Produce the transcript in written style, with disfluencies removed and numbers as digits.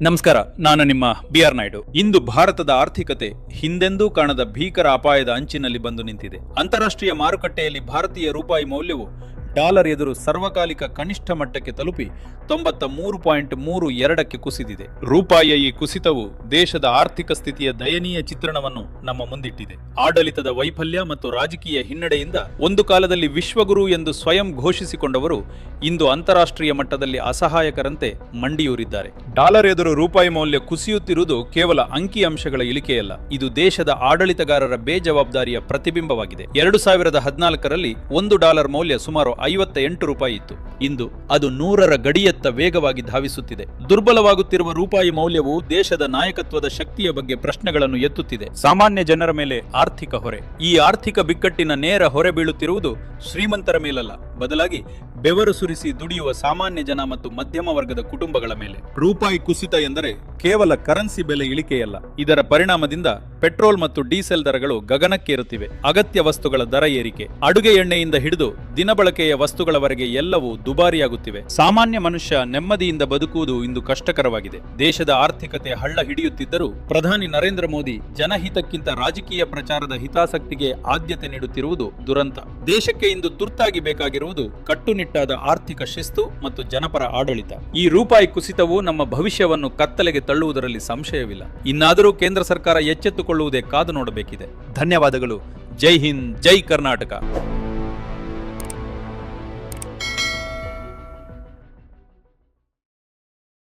ನಮಸ್ಕಾರ, ನಾನು ನಿಮ್ಮ BR ನಾಯ್ಡು. ಇಂದು ಭಾರತದ ಆರ್ಥಿಕತೆ ಹಿಂದೆಂದೂ ಕಾಣದ ಭೀಕರ ಅಪಾಯದ ಅಂಚಿನಲ್ಲಿ ಬಂದು ನಿಂತಿದೆ. ಅಂತಾರಾಷ್ಟ್ರೀಯ ಮಾರುಕಟ್ಟೆಯಲ್ಲಿ ಭಾರತೀಯ ರೂಪಾಯಿ ಮೌಲ್ಯವು ಡಾಲರ್ ಎದುರು ಸರ್ವಕಾಲಿಕ ಕನಿಷ್ಠ ಮಟ್ಟಕ್ಕೆ ತಲುಪಿ 93.32ಕ್ಕೆ ಕುಸಿದಿದೆ. ರೂಪಾಯಿಯ ಈ ಕುಸಿತವು ದೇಶದ ಆರ್ಥಿಕ ಸ್ಥಿತಿಯ ದಯನೀಯ ಚಿತ್ರಣವನ್ನು ನಮ್ಮ ಮುಂದಿಟ್ಟಿದೆ. ಆಡಳಿತದ ವೈಫಲ್ಯ ಮತ್ತು ರಾಜಕೀಯ ಹಿನ್ನಡೆಯಿಂದ ಒಂದು ಕಾಲದಲ್ಲಿ ವಿಶ್ವಗುರು ಎಂದು ಸ್ವಯಂ ಘೋಷಿಸಿಕೊಂಡವರು ಇಂದು ಅಂತಾರಾಷ್ಟ್ರೀಯ ಮಟ್ಟದಲ್ಲಿ ಅಸಹಾಯಕರಂತೆ ಮಂಡಿಯೂರಿದ್ದಾರೆ. ಡಾಲರ್ ಎದುರು ರೂಪಾಯಿ ಮೌಲ್ಯ ಕುಸಿಯುತ್ತಿರುವುದು ಕೇವಲ ಅಂಕಿಅಂಶಗಳ ಇಳಿಕೆಯಲ್ಲ, ಇದು ದೇಶದ ಆಡಳಿತಗಾರರ ಬೇಜವಾಬ್ದಾರಿಯ ಪ್ರತಿಬಿಂಬವಾಗಿದೆ. 2014ರಲ್ಲಿ $1 ಮೌಲ್ಯ ಸುಮಾರು 58 ರೂಪಾಯಿ ಇತ್ತು. ಇಂದು ಅದು 100ರ ಗಡಿಯತ್ತ ವೇಗವಾಗಿ ಧಾವಿಸುತ್ತಿದೆ. ದುರ್ಬಲವಾಗುತ್ತಿರುವ ರೂಪಾಯಿ ಮೌಲ್ಯವು ದೇಶದ ನಾಯಕತ್ವದ ಶಕ್ತಿಯ ಬಗ್ಗೆ ಪ್ರಶ್ನೆಗಳನ್ನು ಎತ್ತುತ್ತಿದೆ. ಸಾಮಾನ್ಯ ಜನರ ಮೇಲೆ ಆರ್ಥಿಕ ಹೊರೆ. ಈ ಆರ್ಥಿಕ ಬಿಕ್ಕಟ್ಟಿನ ನೇರ ಹೊರೆ ಬೀಳುತ್ತಿರುವುದು ಶ್ರೀಮಂತರ ಮೇಲಲ್ಲ, ಬದಲಾಗಿ ಬೆವರು ಸುರಿಸಿ ದುಡಿಯುವ ಸಾಮಾನ್ಯ ಜನ ಮತ್ತು ಮಧ್ಯಮ ವರ್ಗದ ಕುಟುಂಬಗಳ ಮೇಲೆ. ರೂಪಾಯಿ ಕುಸಿತ ಎಂದರೆ ಕೇವಲ ಕರೆನ್ಸಿ ಬೆಲೆ ಇಳಿಕೆಯಲ್ಲ. ಇದರ ಪರಿಣಾಮದಿಂದ ಪೆಟ್ರೋಲ್ ಮತ್ತು ಡೀಸೆಲ್ ದರಗಳು ಗಗನಕ್ಕೇರುತ್ತಿವೆ. ಅಗತ್ಯ ವಸ್ತುಗಳ ದರ ಏರಿಕೆ, ಅಡುಗೆ ಎಣ್ಣೆಯಿಂದ ಹಿಡಿದು ದಿನಬಳಕೆಯ ವಸ್ತುಗಳವರೆಗೆ ಎಲ್ಲವೂ ದುಬಾರಿಯಾಗುತ್ತಿವೆ. ಸಾಮಾನ್ಯ ಮನುಷ್ಯ ನೆಮ್ಮದಿಯಿಂದ ಬದುಕುವುದು ಇಂದು ಕಷ್ಟಕರವಾಗಿದೆ. ದೇಶದ ಆರ್ಥಿಕತೆ ಹಳ್ಳ ಹಿಡಿಯುತ್ತಿದ್ದರೂ ಪ್ರಧಾನಿ ನರೇಂದ್ರ ಮೋದಿ ಜನಹಿತಕ್ಕಿಂತ ರಾಜಕೀಯ ಪ್ರಚಾರದ ಹಿತಾಸಕ್ತಿಗೆ ಆದ್ಯತೆ ನೀಡುತ್ತಿರುವುದು ದುರಂತ. ದೇಶಕ್ಕೆ ಇಂದು ತುರ್ತಾಗಿ ಬೇಕಾಗಿರುವುದು ಕಟ್ಟುನಿಟ್ಟಾದ ಆರ್ಥಿಕ ಶಿಸ್ತು ಮತ್ತು ಜನಪರ ಆಡಳಿತ. ಈ ರೂಪಾಯಿ ಕುಸಿತವು ನಮ್ಮ ಭವಿಷ್ಯವನ್ನು ಕತ್ತಲೆಗೆ ತಳ್ಳುವುದರಲ್ಲಿ ಸಂಶಯವಿಲ್ಲ. ಇನ್ನಾದರೂ ಕೇಂದ್ರ ಸರ್ಕಾರ ಎಚ್ಚೆತ್ತುಕೊಳ್ಳುವುದೇ ಕಾದು ನೋಡಬೇಕಿದೆ. ಧನ್ಯವಾದಗಳು. ಜೈ ಹಿಂದ್, ಜೈ ಕರ್ನಾಟಕ.